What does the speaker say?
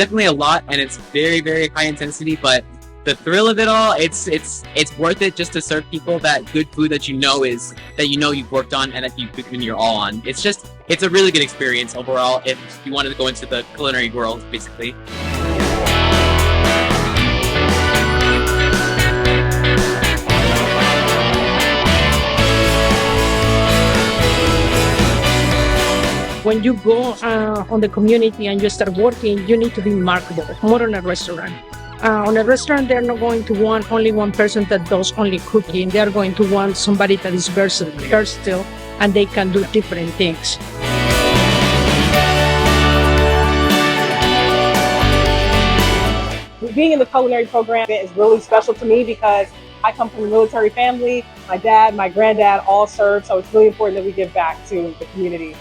definitely a lot, and it's very, very high intensity. But the thrill of it all, it's worth it just to serve people that good food that you've worked on and that you've given your all on. It's a really good experience overall if you wanted to go into the culinary world, basically. When you go on the community and you start working, you need to be marketable, more on a restaurant. On a restaurant, they're not going to want only one person that does only cooking. They're going to want somebody that is versatile and they can do different things. Being in the culinary program is really special to me because I come from a military family. My dad, my granddad all served, so it's really important that we give back to the community.